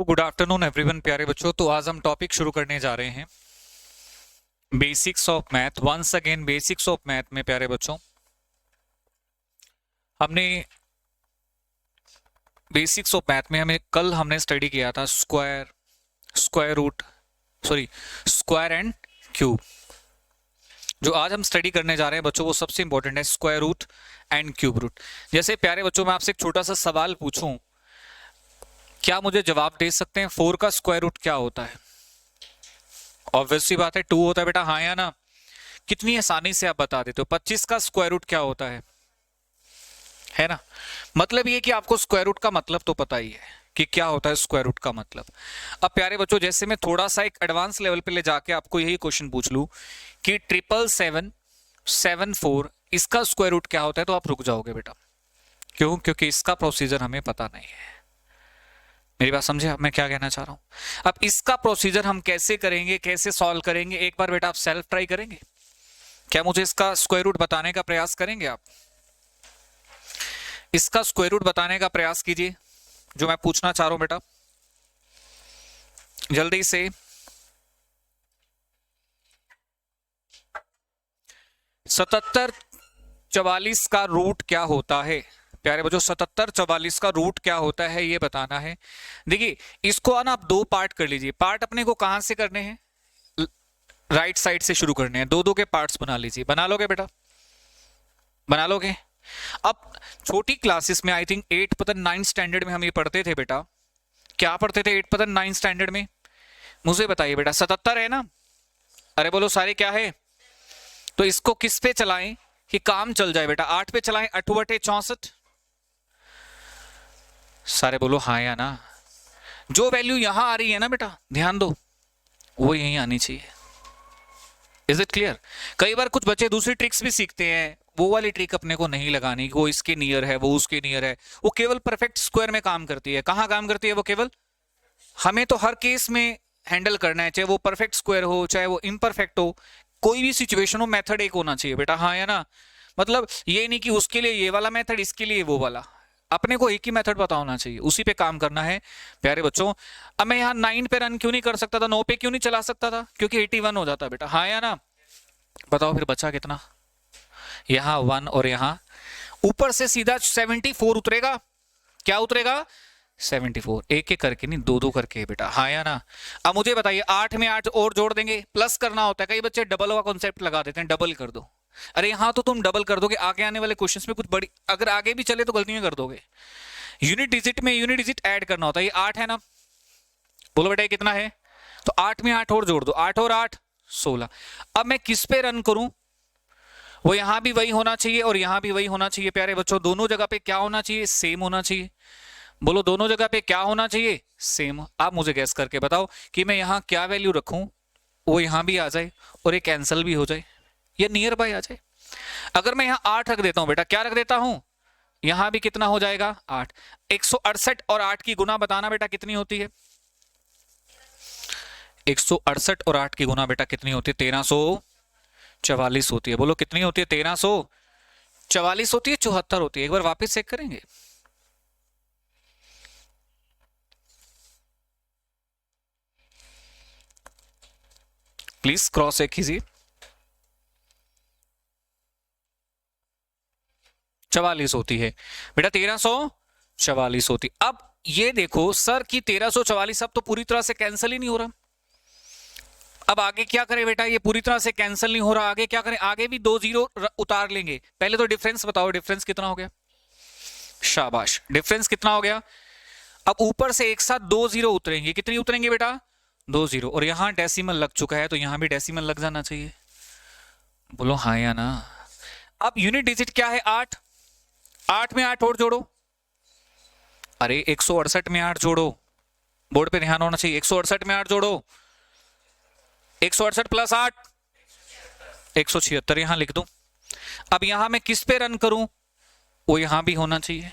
तो good afternoon everyone प्यारे बच्चों। तो आज हम टॉपिक शुरू करने जा रहे हैं basics of math. Once again basics of math में प्यारे बच्चों हमने बेसिक्स ऑफ मैथ में हमने स्टडी किया था square root square and cube. जो आज हम स्टडी करने जा रहे हैं बच्चों वो सबसे इंपॉर्टेंट है, square root and cube root. जैसे प्यारे बच्चों मैं आपसे एक छोटा सा सवाल पूछूं, क्या मुझे जवाब दे सकते हैं 4 का स्क्वायर रूट क्या होता है? ऑब्वियसली बात है 2 होता है बेटा, हाँ या ना? कितनी आसानी से आप बता देते हो। 25 का स्क्वायर रूट क्या होता है ना? मतलब ये कि आपको स्क्वायर रूट का मतलब तो पता ही है कि क्या होता है स्क्वायर रूट का मतलब। अब प्यारे बच्चों जैसे मैं थोड़ा सा एक एडवांस लेवल पे ले जाके आपको यही क्वेश्चन पूछ लूं कि 77774 इसका स्क्वायर रूट क्या होता है, तो आप रुक जाओगे बेटा। क्यों? क्योंकि इसका प्रोसीजर हमें पता नहीं है। मेरी बात समझे मैं क्या कहना चाह रहा हूं? अब इसका प्रोसीजर हम कैसे करेंगे, कैसे सॉल्व करेंगे, एक बार बेटा आप सेल्फ ट्राई करेंगे? क्या मुझे इसका स्क्वायर रूट बताने का प्रयास करेंगे? आप इसका स्क्वायर रूट बताने का प्रयास कीजिए, जो मैं पूछना चाह रहा हूं बेटा, जल्दी से। 7744 का रूट क्या होता है प्यारे बच्चों? 7744 का रूट क्या होता है ये बताना है। देखिए इसको आना आप दो पार्ट कर लीजिए। पार्ट अपने को कहां से करने हैं? राइट साइड से शुरू करने हैं। दो दो के पार्ट्स बना लीजिए। बना लोगे बेटा? बना लोगे? अब छोटी क्लासेस में आई थिंक 8 पता 9 स्टैंडर्ड में हम ये पढ़ते थे बेटा। क्या पढ़ते थे 8 पता 9 स्टैंडर्ड में? मुझे बताइए बेटा। 77 है ना? अरे बोलो सारे क्या है? तो इसको किस पे चलाएं कि काम चल जाए बेटा? 8 पे चलाएं। 8 बटे 64। सारे बोलो हाँ या ना? जो वैल्यू यहां आ रही है ना बेटा, ध्यान दो, वो यहीं आनी चाहिए। Is it clear? कई बार कुछ बच्चे दूसरी ट्रिक्स भी सीखते हैं, वो वाली ट्रिक अपने को नहीं लगानी। वो इसके नियर है, वो उसके नियर है। वो केवल परफेक्ट स्क्वायर में काम करती है। कहां काम करती है वो? केवल हमें तो हर केस में हैंडल करना है, चाहे वो परफेक्ट स्क्वायर हो चाहे वो इम्परफेक्ट हो। कोई भी सिचुएशन हो मेथड एक होना चाहिए बेटा, हाँ या ना? मतलब ये नहीं कि उसके लिए ये वाला मेथड, इसके लिए वो वाला। अपने को एक ही मेथड पता होना चाहिए, उसी पे काम करना है प्यारे बच्चों। अब मैं यहाँ 9 पे रन क्यों नहीं कर सकता था, 9 पे क्यों नहीं चला सकता था? क्योंकि 81 हो जाता बेटा, हाँ या ना? बताओ फिर बचा कितना? यहाँ 1 और यहाँ ऊपर से सीधा 74 उतरेगा। क्या उतरेगा? 74। एक एक करके नहीं, दो दो करके बेटा, हाँ या ना? अब मुझे बताइए 8 में 8 और जोड़ देंगे, प्लस करना होता है। कई बच्चे डबल का कॉन्सेप्ट लगा देते हैं, डबल कर दो। अरे यहाँ तो तुम डबल कर दोगे, आगे आने वाले क्वेश्चंस में कुछ बड़ी अगर आगे भी चले तो गलतियां कर दोगे। यूनिट डिजिट में यूनिट डिजिट ऐड करना होता है। ये 8 है ना? बोलो बेटा ये कितना है? तो 8 में 8 और जोड़ दो, 8 और 8 16। अब मैं किस पे रन करूं? वो यहां भी वही होना चाहिए और यहां भी वही होना चाहिए प्यारे बच्चों। दोनों जगह पे क्या होना चाहिए? सेम होना चाहिए। बोलो दोनों जगह पे क्या होना चाहिए? सेम। आप मुझे गैस करके बताओ कि मैं यहां क्या वैल्यू रखूं, वो यहां भी आ जाए और ये कैंसिल भी हो जाए, या नियर बाय आ जाए। अगर मैं यहां 8 रख देता हूं बेटा, क्या रख देता हूं? यहां भी कितना हो जाएगा? 8। 168 और 8 की गुना बताना बेटा कितनी होती है? 168 और 8 की गुना बेटा कितनी होती है? 1344 होती है। बोलो कितनी होती है? 1344 होती है, 74 होती है? एक बार वापस चेक करेंगे। प्लीज क्रॉस चेक कीजिए। 44 होती है बेटा, 1344 होती। अब ये देखो सर कि 1344 अब तो पूरी तरह से कैंसिल ही नहीं हो रहा। अब आगे क्या करें बेटा? ये पूरी तरह से कैंसिल नहीं हो रहा, आगे क्या करें? आगे भी 2 जीरो उतार लेंगे। पहले तो डिफरेंस बताओ, डिफरेंस कितना हो गया? शाबाश, डिफरेंस कितना हो गया? अब ऊपर से एक साथ 2 जीरो उतरेंगे। कितनी उतरेंगे बेटा? 2 जीरो। और यहां डेसिमल लग चुका है तो यहां भी डेसिमल लग जाना चाहिए। बोलो हाँ या ना? अब यूनिट डिजिट क्या है? 8। 8 में 8 और जोड़ो। अरे 168 में 8 जोड़ो, बोर्ड पे ध्यान होना चाहिए। 168 में 8 जोड़ो, 168 प्लस 8 176 यहां लिख दूं। अब यहां मैं किस पे रन करूं? वो यहां भी होना चाहिए।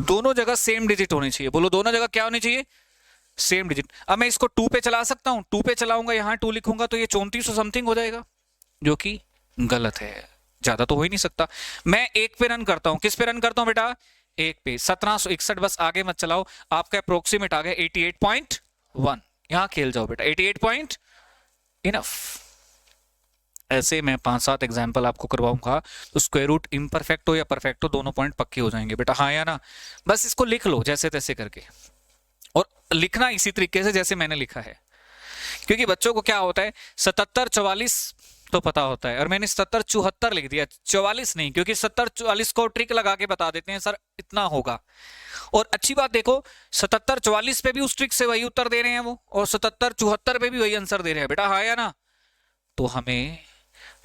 दोनों जगह सेम डिजिट होनी चाहिए। बोलो दोनों जगह क्या होनी चाहिए? Same digit. अब मैं इसको 2 पे चला सकता हूं? 2 पे चलाऊंगा, यहां 2 लिखूंगा तो ये 34 समथिंग हो जाएगा, जो कि गलत है। ज्यादा तो हो ही नहीं सकता। मैं 1 पे रन करता हूं। किस पे रन करता हूं बेटा? 1 पे 1761, बस आगे मत चलाओ, आपका अप्रोक्सीमेट आ गया 88.1। यहां खेल जाओ बेटा, 88 पॉइंट इनफ। ऐसे मैं 5-7 एग्जाम्पल आपको करवाऊंगा, तो स्क्वायर रूट इम्परफेक्ट हो या परफेक्ट हो, दोनों पॉइंट पक्के हो जाएंगे बेटा, हाँ या ना। बस इसको लिख लो जैसे तैसे करके, और लिखना इसी तरीके से जैसे मैंने लिखा है, क्योंकि बच्चों को क्या होता है 77-44 तो पता होता है, और मैंने 77-74 लिख दिया, 44 नहीं, क्योंकि 70-44 को ट्रिक लगा के बता देते हैं सर इतना होगा। और अच्छी बात देखो 77-44 पे भी उस ट्रिक से वही उत्तर दे रहे हैं वो, और 77-74 पे भी वही आंसर दे रहे हैं बेटा, हाँ या ना। तो हमें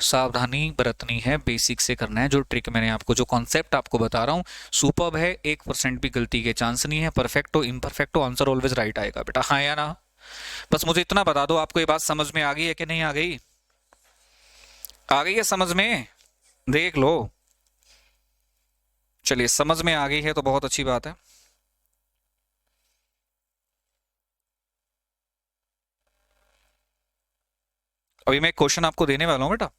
सावधानी बरतनी है, बेसिक से करना है। जो ट्रिक मैंने आपको, जो कॉन्सेप्ट आपको बता रहा हूं सुपर्ब है, 1% भी गलती के चांस नहीं है, परफेक्ट हो इम्परफेक्ट हो आंसर ऑलवेज राइट आएगा बेटा, हाँ या ना। बस मुझे इतना बता दो, आपको ये बात समझ में आ गई है कि नहीं आ गई? आ गई है समझ में? देख लो, चलिए समझ में आ गई है तो बहुत अच्छी बात है। अभी मैं एक क्वेश्चन आपको देने वाला हूं बेटा,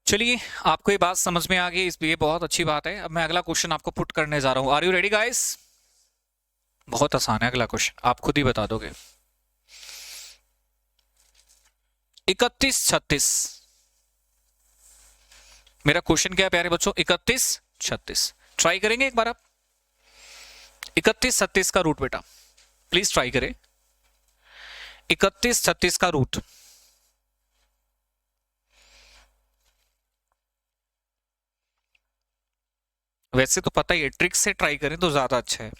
चलिए आपको ये बात समझ में आ गई, इसलिए बहुत अच्छी बात है। अब मैं अगला क्वेश्चन आपको पुट करने जा रहा हूं, आर यू रेडी गाइस? बहुत आसान है अगला क्वेश्चन, आप खुद ही बता दोगे। 31-36 मेरा क्वेश्चन क्या है प्यारे बच्चों, 31-36 ट्राई करेंगे एक बार आप। 31-36 का रूट बेटा प्लीज ट्राई करें, 31-36 का रूट। वैसे तो पता ही है, ट्रिक से ट्राई करें तो ज्यादा अच्छा है।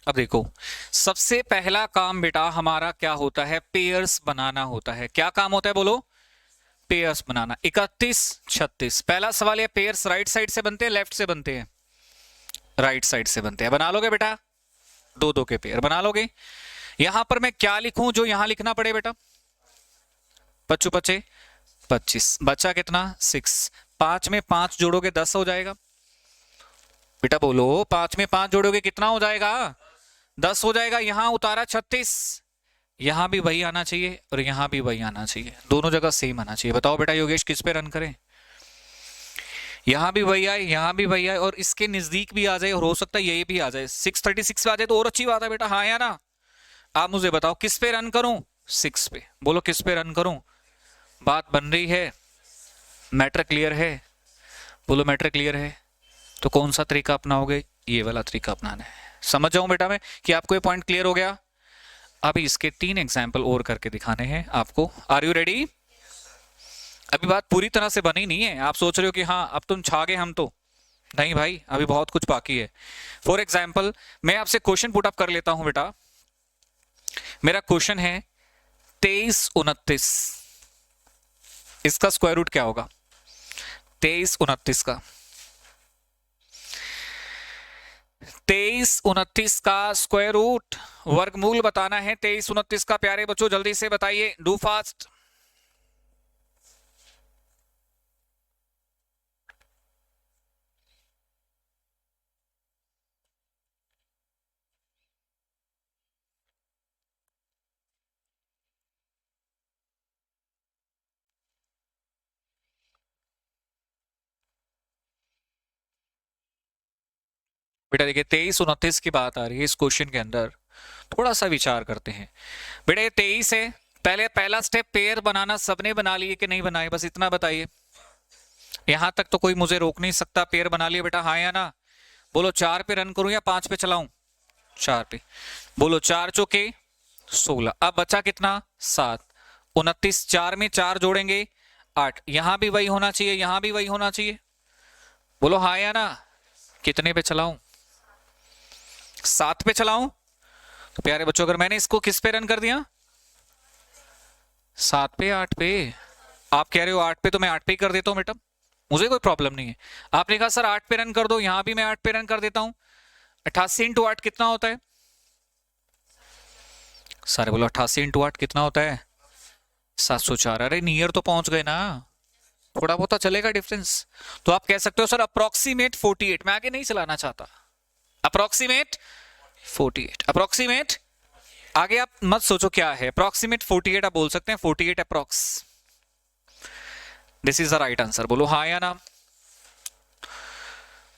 अब देखो, सबसे पहला काम बेटा हमारा क्या होता है, पेयर्स बनाना होता है। क्या काम होता है बोलो? पेयर्स बनाना। 31-36 पहला सवाल है, पेयर्स राइट साइड से बनते हैं लेफ्ट से बनते हैं? राइट साइड से बनते हैं। बना लोगे बेटा? दो दो के पेयर बना लोगे। यहां पर मैं क्या लिखूं जो यहां लिखना पड़े बेटा? 5-5-25 बचा कितना 6, 5 में 5 जोड़ोगे 10 हो जाएगा बेटा, बोलो 5 में 5 जोड़ोगे कितना हो जाएगा? 10 हो जाएगा। यहां उतारा 36, यहां भी वही आना चाहिए और यहां भी वही आना चाहिए, दोनों जगह सेम आना चाहिए। बताओ बेटा योगेश किस पे रन करें? यहां भी वही आए, यहां भी वही आए, और इसके नजदीक भी आ जाए, और हो सकता है यही भी आ जाए, 636 पे आ जाए तो और अच्छी बात है बेटा, हाँ या ना। आप मुझे बताओ किस पे रन करूं? 6 पे। बोलो किस पे रन करूं? बात बन रही है? मैटर क्लियर है? बोलो मैटर क्लियर है। तो कौन सा तरीका अपनाओगे? ये वाला तरीका अपनाना है। समझ जाऊं बेटा मैं कि आपको ये पॉइंट क्लियर हो गया? अभी इसके 3 एग्जाम्पल और करके दिखाने हैं आपको। Are you ready? अभी बात पूरी तरह से बनी नहीं है, आप सोच रहे हो कि हाँ अब तुम छा गए, हम तो नहीं भाई, अभी बहुत कुछ बाकी है। फॉर एग्जाम्पल मैं आपसे क्वेश्चन पुट अप कर लेता हूं बेटा। मेरा क्वेश्चन है 23-29, इसका स्क्वायर रूट क्या होगा? 23-29 का 23-29 का स्क्वायर रूट वर्गमूल बताना है 23-29 का। प्यारे बच्चों जल्दी से बताइए, डू फास्ट। बेटा देखिए 23-29 की बात आ रही है इस क्वेश्चन के अंदर, थोड़ा सा विचार करते हैं। बेटा ये 23 है, पहले पहला स्टेप पेयर बनाना सबने बना लिए कि नहीं बनाए, बस इतना बताइए। यहां तक तो कोई मुझे रोक नहीं सकता, पेयर बना लिए बेटा, हाँ या ना। बोलो 4 पे रन करूं या 5 पे चलाऊं? 4 पे। बोलो 4 चौके 16, अब बचा कितना 7, 29, 4 में 4 जोड़ेंगे 8, यहां भी वही होना चाहिए, यहां भी वही होना चाहिए। बोलो हाँ या ना। कितने पे चलाऊं? 7 पे चलाऊं? तो प्यारे बच्चों अगर मैंने इसको किस पे रन कर दिया? 7 पे 8 पे। आप कह रहे हो 8 पे, तो मैं 8 पे ही कर देता हूं बेटा, मुझे कोई प्रॉब्लम नहीं है। आपने कहा सर 8 पे रन कर दो, यहां भी मैं 8 पे रन कर देता हूं। 88 इंटू 8 कितना होता है? सारे बोलो 88 इंटू 8 कितना होता है? 704। अरे नियर तो पहुंच गए ना, थोड़ा बहुत चलेगा डिफरेंस। तो आप कह सकते हो सर अप्रोक्सीमेट 48, मैं आगे नहीं चलाना चाहता। अप्रोक्सीमेट 48, अप्रोक्सीमेट आगे आप मत सोचो क्या है, अप्रोक्सीमेट 48 आप बोल सकते हैं, 48 approx, this is the right answer. बोलो हाँ या ना।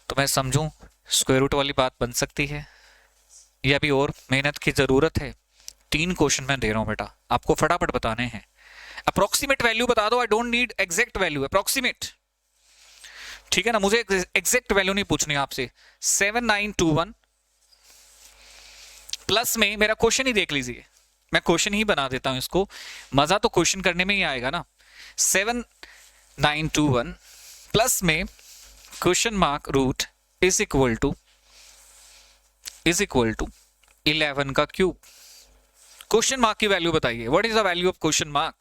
तो मैं समझूं स्क्वायर रूट वाली बात बन सकती है या भी और मेहनत की जरूरत है? 3 क्वेश्चन मैं दे रहा हूं बेटा, आपको फटाफट बताने हैं। अप्रोक्सीमेट वैल्यू बता दो, I don't need exact value, approximate, ठीक है ना, मुझे एग्जैक्ट वैल्यू नहीं पूछनी आपसे। 7921 प्लस में मेरा क्वेश्चन ही देख लीजिए, मैं क्वेश्चन ही बना देता हूं इसको, मजा तो क्वेश्चन करने में ही आएगा ना। 7921 प्लस में question mark root is equal to 11 का क्यूब। क्वेश्चन मार्क की वैल्यू बताइए, what is the value of question mark?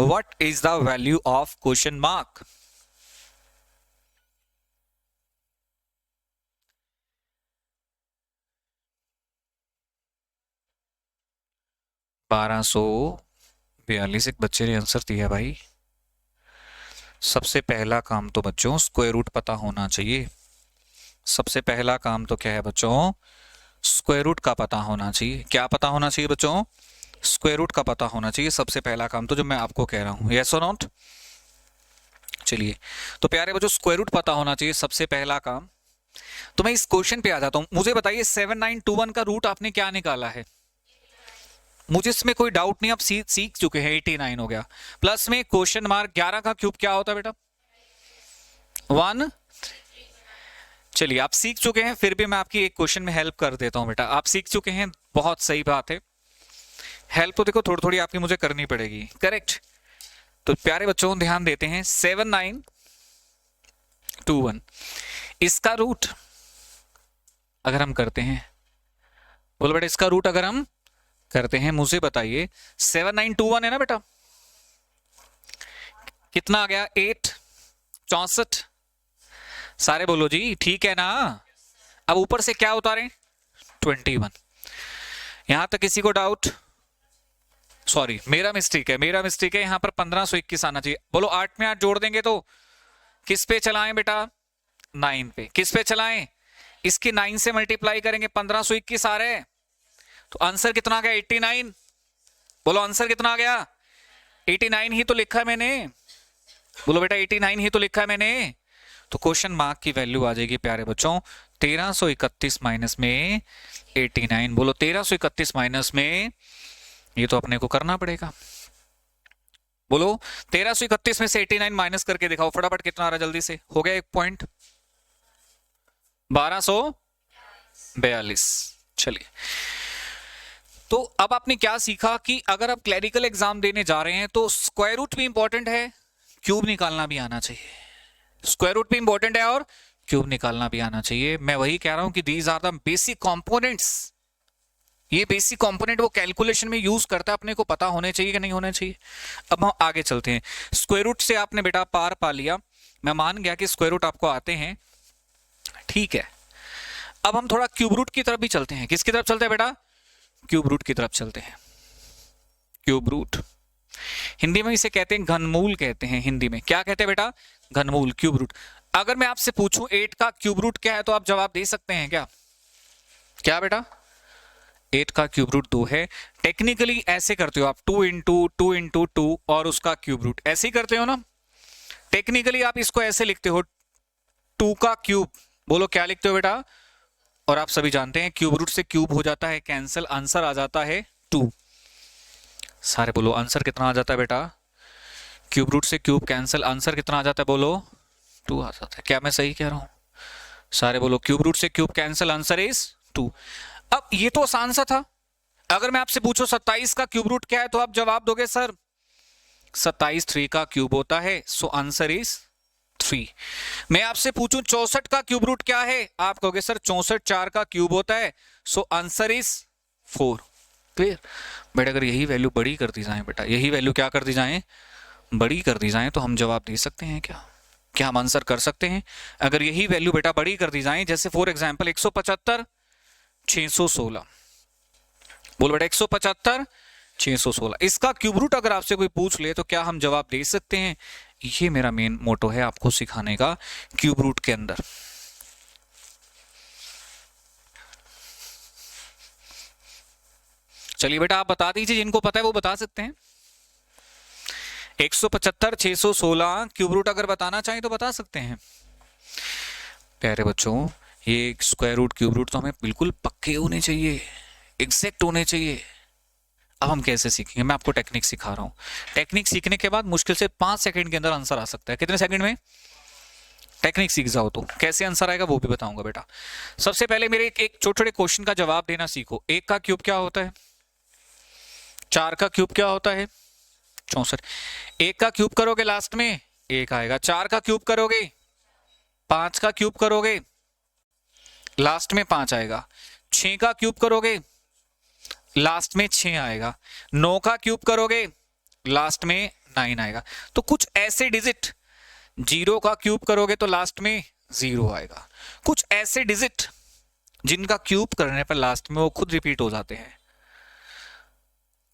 What is the value of question mark? $1242 एक बच्चे ने आंसर दिया भाई। सबसे पहला काम तो बच्चों स्क्वायर रूट पता होना चाहिए। सबसे पहला काम तो क्या है बच्चों? स्क्वायर रूट का पता होना चाहिए। क्या पता होना चाहिए बच्चों? स्क्वायर रूट का पता होना चाहिए सबसे पहला काम तो, जो मैं आपको कह रहा हूं। यस और नॉट? चलिए, तो प्यारे बच्चों स्क्वायर रूट पता होना चाहिए सबसे पहला काम। तो मैं इस क्वेश्चन पे आ जाता हूं। मुझे बताइए 7921 का रूट आपने क्या निकाला है? मुझे इसमें कोई डाउट नहीं, आप सीख चुके हैं, 89 हो गया। प्लस में क्वेश्चन मार्क 11 का क्यूब क्या होता है बेटा? 1। चलिए आप सीख चुके हैं, फिर भी मैं आपकी एक क्वेश्चन में हेल्प कर देता हूं बेटा। आप सीख चुके हैं, बहुत सही बात है। हेल्प तो देखो थोड़ी थोड़ी आपकी मुझे करनी पड़ेगी, करेक्ट। तो प्यारे बच्चों ध्यान देते हैं, 7921 इसका रूट अगर हम करते हैं, बोलो बेटा इसका रूट अगर हम करते हैं, मुझे बताइए 7921 है ना बेटा, कितना आ गया? 8 64। सारे बोलो जी, ठीक है ना? अब ऊपर से क्या उतारें? 21। यहां तक किसी को डाउट? सॉरी मेरा मिस्टेक है, यहां पर 1521 आना चाहिए। बोलो 8 में 8 जोड़ देंगे तो किस पे चलाएं बेटा? 9 पे। किस पे चलाएं? इसकी 9 से मल्टीप्लाई करेंगे, 1521 आ रहे हैं। तो आंसर कितना आ गया? 89। बोलो आंसर कितना आ गया? 89 ही तो लिखा है मैंने। बोलो बेटा 89 ही तो लिखा है मैंने। तो क्वेश्चन मार्क की वैल्यू आ जाएगी प्यारे बच्चों 1331 माइनस में 89। बोलो 1331 माइनस में, ये तो अपने को करना पड़ेगा। बोलो 1331 में से 89 माइनस करके दिखाओ फटाफट, कितना आ रहा जल्दी से। हो गया 1 पॉइंट, 1242। चलिए, तो अब आपने क्या सीखा कि अगर आप क्लरिकल एग्जाम देने जा रहे हैं तो स्क्वायर रूट भी इंपॉर्टेंट है, क्यूब निकालना भी आना चाहिए। स्क्वायर रूट भी इंपॉर्टेंट है और क्यूब निकालना भी आना चाहिए। मैं वही कह रहा हूं कि these are the basic components. ये बेसिक कंपोनेंट वो कैलकुलेशन में यूज करता है, अपने को पता होने चाहिए कि नहीं होने चाहिए। अब हम आगे चलते हैं। स्क्वायर रूट से आपने बेटा पार पा लिया, मैं मान गया कि स्क्वायर रूट आपको आते हैं, ठीक है। अब हम थोड़ा क्यूब रूट की तरफ भी चलते हैं। किसकी तरफ चलते हैं बेटा? क्यूब रूट की तरफ चलते हैं। क्यूब रूट हिंदी में इसे कहते हैं घनमूल, कहते हैं हिंदी में। क्या कहते हैं बेटा? घनमूल, क्यूब रूट। अगर मैं आपसे पूछूं 8 का क्यूब रूट क्या है तो आप जवाब दे सकते हैं क्या? क्या बेटा? 8 का क्यूब रूट 2 है। टेक्निकली ऐसे करते हो आप, 2 इंटू 2 इंटू 2 और उसका क्यूब रूट, ऐसे ही करते हो ना। टेक्निकली आप इसको ऐसे लिखते हो 2 का क्यूब। बोलो क्या लिखते हो बेटा? और आप सभी जानते हैं क्यूब रूट से क्यूब हो जाता है कैंसिल, आंसर आ जाता है 2। सारे बोलो आंसर कितना आ जाता है बेटा? क्यूब रूट से क्यूब कैंसिल, आंसर कितना आ जाता है? बोलो 2 आ जाता है। क्या मैं सही कह रहा हूं? सारे बोलो क्यूब रूट से क्यूब कैंसिल, आंसर इज 2। अब ये तो आसान सा था। अगर मैं आपसे पूछूं 27 का क्यूब रूट क्या है तो आप जवाब दोगे सर 27 3 का क्यूब होता है, सो आंसर इज 3। मैं आपसे पूछूं 64 का क्यूब रूट क्या है, आप कहोगे सर 64 4 का क्यूब होता है, सो आंसर इज 4। क्लियर बेटा? अगर यही वैल्यू बड़ी कर दी जाए बेटा, यही वैल्यू क्या कर दी जाए? बड़ी कर दी जाए, तो हम जवाब दे सकते हैं क्या? क्या हम आंसर कर सकते हैं? अगर यही वैल्यू बेटा बड़ी कर दी जाए, जैसे फॉर एग्जाम्पल 175 616। बोलो बेटा 175 616, इसका क्यूब रूट अगर आपसे कोई पूछ ले तो क्या हम जवाब दे सकते हैं? ये मेरा मेन मोटो है आपको सिखाने का क्यूब रूट के अंदर। चलिए बेटा आप बता दीजिए, जिनको पता है वो बता सकते हैं। 175 616 क्यूब रूट अगर बताना चाहें तो बता सकते हैं। प्यारे बच्चों ये स्क्वायर रूट क्यूब रूट तो हमें बिल्कुल पक्के होने चाहिए, एग्जैक्ट होने चाहिए। अब हम कैसे सीखेंगे, मैं आपको टेक्निक सिखा रहा हूँ। टेक्निक सीखने के बाद मुश्किल से 5 सेकंड के अंदर आंसर आ सकता है। कितने सेकंड में? टेक्निक सीख जाओ तो कैसे आंसर आएगा वो भी बताऊंगा बेटा। सबसे पहले मेरे एक छोटे छोटे क्वेश्चन का जवाब देना सीखो। 1 का क्यूब क्या होता है? 4 का क्यूब क्या होता है? 64। 1 का क्यूब करोगे लास्ट में 1 आएगा। 4 का क्यूब करोगे, 5 का क्यूब करोगे लास्ट में 5 आएगा। 6 का क्यूब करोगे लास्ट में 6 आएगा। 9 का क्यूब करोगे लास्ट में 9 आएगा। तो कुछ ऐसे डिजिट, 0 का क्यूब करोगे तो लास्ट में 0 आएगा। कुछ ऐसे डिजिट जिनका क्यूब करने पर लास्ट में वो खुद रिपीट हो जाते हैं।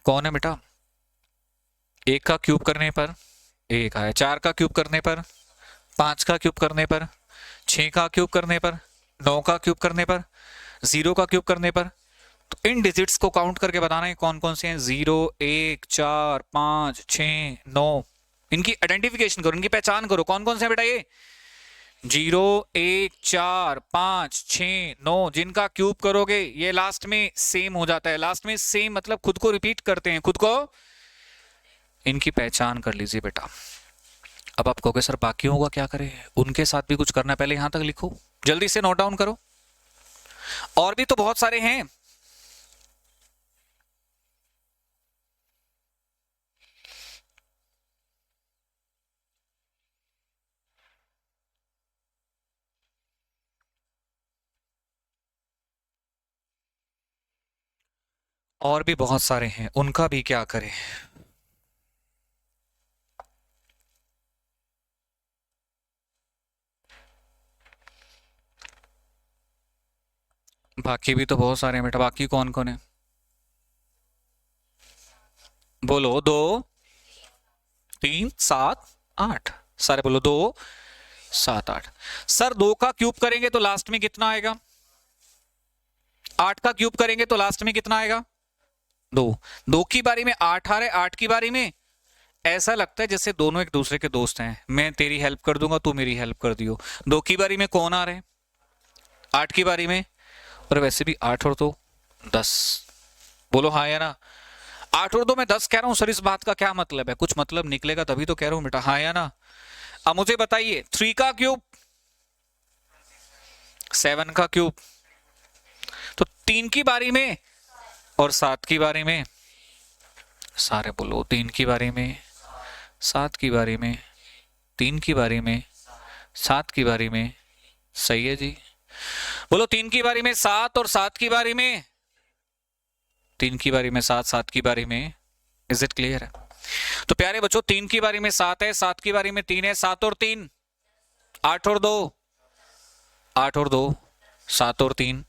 कौन है बेटा? 1 का क्यूब करने पर 1 आया, 4 का क्यूब करने पर, 5 का क्यूब करने पर, 6 का क्यूब करने पर, 9 का क्यूब करने पर, 0 का क्यूब करने पर। तो इन डिजिट्स को काउंट करके बताना है कौन कौन से हैं। 0 1 4 5 6 9। इनकी आइडेंटिफिकेशन करो, इनकी पहचान करो, कौन कौन से हैं बेटा ये? 0 1 4 5 6 9। जिनका क्यूब करोगे ये लास्ट में सेम हो जाता है। लास्ट में सेम मतलब खुद को रिपीट करते हैं, खुद को। इनकी पहचान कर लीजिए बेटा। अब आप कहोगे सर बाकियों का क्या करें? उनके साथ भी कुछ करना है, पहले यहां तक लिखो, जल्दी से नोट डाउन करो। और भी तो बहुत सारे हैं। और भी बहुत सारे हैं, उनका भी क्या करें? बाकी भी तो बहुत सारे हैं बेटा। बाकी कौन कौन है? बोलो। 2 3 7 8। सारे बोलो। 2 7 8। सर 2 का क्यूब करेंगे तो लास्ट में कितना आएगा? 8 का क्यूब करेंगे तो लास्ट में कितना आएगा? 2। 2 की बारी में 8 आ रहा है, 8 की बारी में ऐसा लगता है जैसे दोनों एक दूसरे के दोस्त हैं। मैं तेरी हेल्प कर दूंगा, तू मेरी हेल्प कर दियो। 2 की बारी में कौन आ रहे हैं? 8 की बारी में। और वैसे भी 8 और 2 10। बोलो हाँ या ना? 8 और 2 मैं 10 कह रहा हूं सर, इस बात का क्या मतलब है? कुछ मतलब निकलेगा तभी तो कह रहा हूं बेटा, हाँ या ना? अब मुझे बताइए 3 का क्यूब, 7 का क्यूब। तो 3 की बारी में और 7 की बारी में। सारे बोलो। 3 की बारी में, 7 की बारी में, 3 की बारी में, 7 की बारी में। सही है जी। बोलो 3 की बारी में 7 और 7 की बारी में। 3 की बारी में 7, 7 की बारी में। इज इट क्लियर है? तो प्यारे बच्चों 3 की बारी में 7 है, 7 की बारी में 3 है। 7 और 3 8 और 2 8 और 2 7 और 3।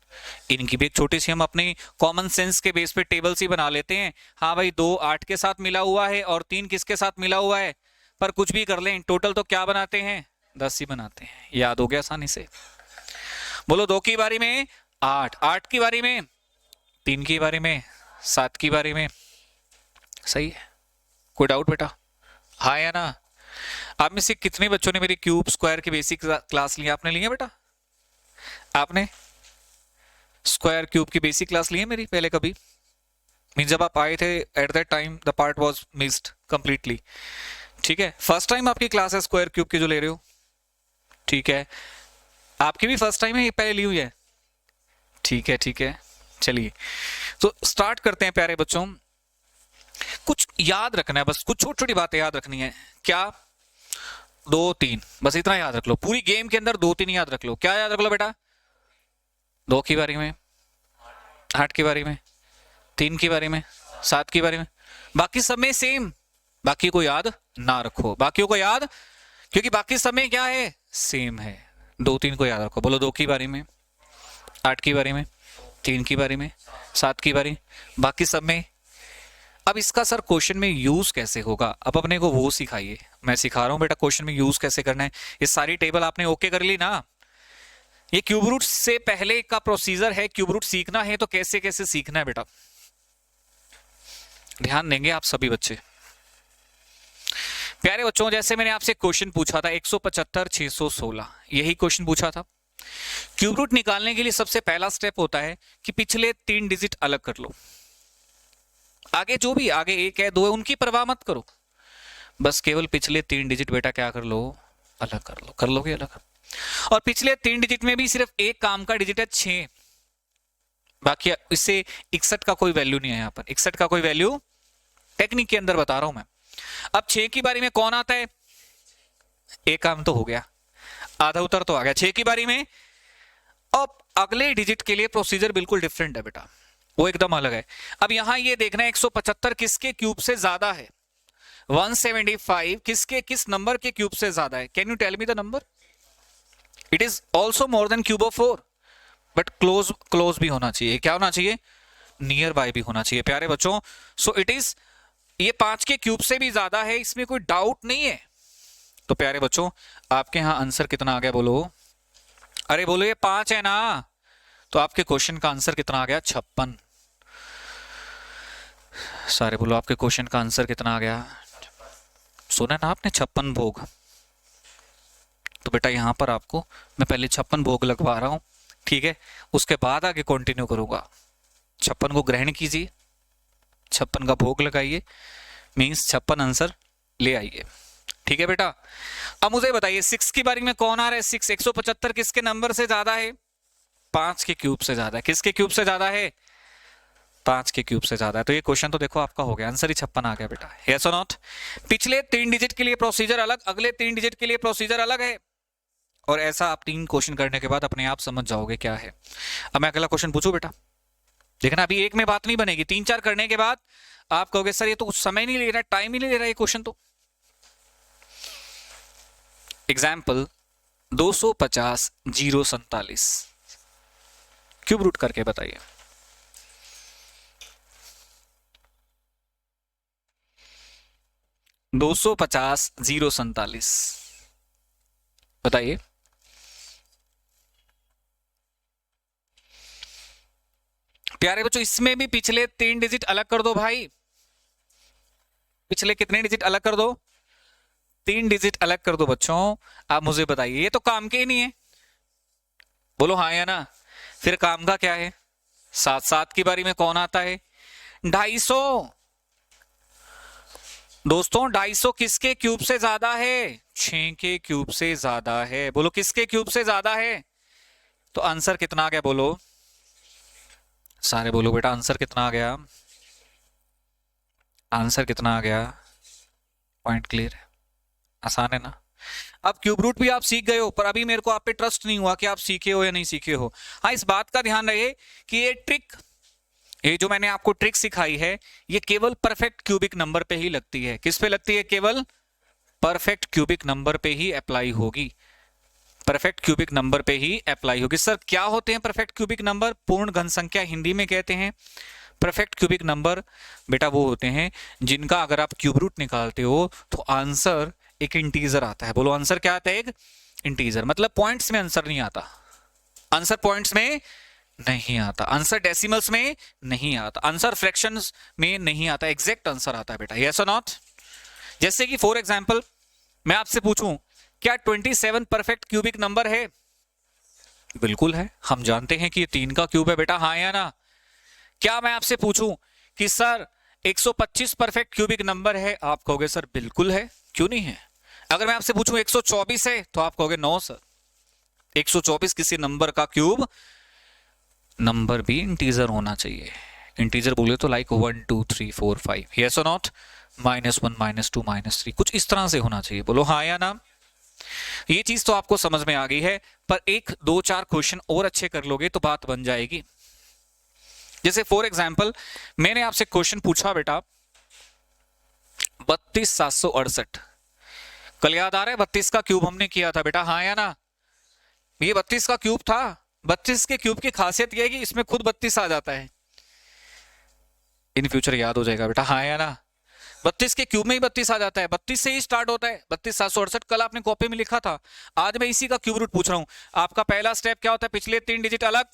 इनकी भी एक छोटी सी हम अपनी कॉमन सेंस के बेस पे टेबल सी बना लेते हैं। हाँ भाई 2 8 के साथ मिला हुआ है और 3 किसके साथ मिला हुआ है? पर कुछ भी कर लें टोटल तो क्या बनाते हैं? 10 ही बनाते हैं। याद हो गया आसानी से। बोलो 2 की बारी में 8, 8 की बारी में, 3 की बारी में, 7 की बारी में। सही है? कोई डाउट बेटा? हाँ या ना? आप में से कितने बच्चों ने मेरी क्यूब स्क्वायर की बेसिक क्लास ली? आपने ली है बेटा? आपने स्क्वायर क्यूब की बेसिक क्लास ली है मेरी पहले कभी? मीन जब आप आए थे at that time the part was missed completely. ठीक है, फर्स्ट टाइम आपकी क्लास है स्क्वायर क्यूब की जो ले रहे हो? ठीक है, आपकी भी फर्स्ट टाइम है, ये पहले ली हुई है? ठीक है ठीक है। चलिए तो स्टार्ट करते हैं प्यारे बच्चों। कुछ याद रखना है, बस कुछ छोटी छोटी बातें याद रखनी है। क्या? 2 3, बस इतना याद रख लो। पूरी गेम के अंदर 2 3 याद रख लो। क्या याद रख लो बेटा? 2 की बारी में, 8 की बारी में, 3 की बारी में, 7 की बारी में। बाकी सब में सेम। बाकी को याद ना रखो, बाकियों को याद, क्योंकि बाकी सब में क्या है? सेम है। 2 3 को याद रखो। बोलो 2 की बारी में, 8 की बारी में, 3 की बारी में, 7 की बारी, बाकी सब में। अब इसका सर क्वेश्चन में यूज कैसे होगा, अब अपने को वो सिखाइए। मैं सिखा रहा हूं बेटा क्वेश्चन में यूज कैसे करना है। ये सारी टेबल आपने ओके कर ली ना। ये क्यूब रूट से पहले का प्रोसीजर है, क्यूब रूट सीखना है तो कैसे कैसे सीखना है बेटा, ध्यान देंगे आप सभी बच्चे। प्यारे बच्चों, जैसे मैंने आपसे क्वेश्चन पूछा था 175 616, यही क्वेश्चन पूछा था। क्यूब रूट निकालने के लिए सबसे पहला स्टेप होता है कि पिछले 3 डिजिट अलग कर लो। आगे जो भी आगे 1 है 2 है उनकी परवाह मत करो, बस केवल पिछले 3 डिजिट बेटा क्या कर लो, अलग कर लो। कर लोगे अलग? और पिछले 3 डिजिट में भी सिर्फ एक काम का डिजिट है 6, बाकी इससे 61 का कोई वैल्यू नहीं है। यहां पर 61 का कोई वैल्यू टेक्निक के अंदर बता रहा हूं मैं। अब 6 की बारी में कौन आता है? एक काम तो हो गया, आधा उत्तर तो आ गया 6 की बारी में। अब अगले डिजिट के लिए प्रोसीजर बिल्कुल डिफरेंट है बेटा, वो एकदम अलग है। अब यहां ये देखना है 175 किसके क्यूब से ज्यादा है, 175 किस नंबर के क्यूब से ज्यादा है। Can you tell me the number? It is also more than cube of 4, but close भी होना चाहिए। क्या होना चाहिए? नियर बाय भी होना चाहिए प्यारे बच्चों। सो इट इज, ये 5 के क्यूब से भी ज्यादा है, इसमें कोई डाउट नहीं है। तो प्यारे बच्चों आपके यहां आंसर कितना आ गया बोलो? अरे बोलो ये 5 है ना, तो आपके क्वेश्चन का आंसर कितना आ गया? 56। सारे बोलो आपके क्वेश्चन का आंसर कितना आ गया? सुना ना आपने 56 भोग। तो बेटा यहां पर आपको मैं पहले 56 भोग लगवा रहा हूं, ठीक है, उसके बाद आगे कंटिन्यू करूंगा। 56 को ग्रहण कीजिए, 56 का भोग लगाइए, मींस 56 आंसर ले आइए, ठीक है बेटा। अब मुझे बताइए 6 की बारी में कौन आ रहा है? 6 175 किसके नंबर से ज्यादा है? 5 के क्यूब से ज्यादा है। किसके क्यूब से ज्यादा है? 5 के क्यूब से ज्यादा है। तो ये क्वेश्चन तो देखो आपका हो गया, आंसर ही 56 आ गया बेटा। यस और नॉट? पिछले 3 डिजिट के लिए प्रोसीजर अलग, अगले 3 डिजिट के लिए प्रोसीजर अलग है। और ऐसा आप 3 क्वेश्चन करने के बाद अपने आप समझ जाओगे क्या है। अब मैं अगला क्वेश्चन पूछूं बेटा? देखना अभी एक में बात नहीं बनेगी, 3-4 करने के बाद आप कहोगे सर ये तो कुछ समय नहीं ले रहा, टाइम ही नहीं ले रहा ये क्वेश्चन। तो एग्जाम्पल 250 047 क्यूब रूट करके बताइए। दो 047 बताइए। प्यारे बच्चों इसमें भी पिछले 3 डिजिट अलग कर दो भाई। पिछले कितने डिजिट अलग कर दो? 3 डिजिट अलग कर दो बच्चों। आप मुझे बताइए, ये तो काम के ही नहीं है, बोलो हाँ या ना। फिर काम का क्या है? 7 की बारी में कौन आता है? 250। दोस्तों 250 किसके क्यूब से ज्यादा है? 6 के क्यूब से ज्यादा है। बोलो किसके क्यूब से ज्यादा है? तो आंसर कितना आ गया बोलो? सारे बोलो बेटा आंसर कितना आ गया? आंसर कितना आ गया? पॉइंट क्लियर है, आसान है ना। अब क्यूब रूट भी आप सीख गए हो, पर अभी मेरे को आप पे ट्रस्ट नहीं हुआ कि आप सीखे हो या नहीं सीखे हो। हाँ इस बात का ध्यान रहे कि ये ट्रिक, ये जो मैंने आपको ट्रिक सिखाई है, ये केवल परफेक्ट क्यूबिक नंबर पे ही लगती है। किस पे लगती है? केवल परफेक्ट क्यूबिक नंबर पे ही अप्लाई होगी। परफेक्ट क्यूबिक नंबर पे ही अप्लाई होगी। सर क्या होते हैं परफेक्ट क्यूबिक नंबर? पूर्ण घन संख्या हिंदी में कहते हैं। परफेक्ट क्यूबिक नंबर बेटा वो होते हैं जिनका अगर आप क्यूब रूट निकालते हो तो आंसर एक इंटीजर आता है। बोलो आंसर क्या आता है? एक इंटीजर। मतलब पॉइंट्स में आंसर नहीं आता, आंसर पॉइंट्स में नहीं आता, आंसर डेसिमल्स में नहीं आता, आंसर फ्रैक्शंस में नहीं आता, एग्जैक्ट आंसर आता है बेटा। यस और नॉट? जैसे कि फॉर एग्जांपल मैं आपसे पूछूं क्या 27 परफेक्ट क्यूबिक नंबर है? बिल्कुल है, हम जानते हैं कि ये 3 का क्यूब है बेटा, हाँ या ना। क्या मैं आपसे पूछूं कि सर 125 परफेक्ट क्यूबिक नंबर है? आप कहोगे सर बिल्कुल है, क्यों नहीं है। अगर मैं आपसे पूछूं 124 है तो आप कहोगे नो सर, 124 किसी नंबर का क्यूब, नंबर भी इंटीजर होना चाहिए। इंटीजर बोले तो लाइक 1 2 3 4 5, यस और नॉट? -1 -2 -3 कुछ इस तरह से होना चाहिए। बोलो हाँ या ना। ये चीज तो आपको समझ में आ गई है, पर 1 2 4 क्वेश्चन और अच्छे कर लोगे तो बात बन जाएगी। जैसे फॉर एग्जाम्पल मैंने आपसे क्वेश्चन पूछा बेटा 32,768, कल याद आ रहा है 32 का क्यूब हमने किया था बेटा, हाँ या ना। ये 32 का क्यूब था। 32 के क्यूब की खासियत यह है कि इसमें खुद 32 आ जाता है। इन फ्यूचर याद हो जाएगा बेटा, हाँ या ना। 32 के क्यूब में ही 32 आ जाता है, 32 से ही स्टार्ट होता है, 32,768 कल आपने कॉपी में लिखा था, आज मैं इसी का क्यूब रूट पूछ रहा हूं। आपका पहला स्टेप क्या होता है, पिछले 3 डिजिट अलग,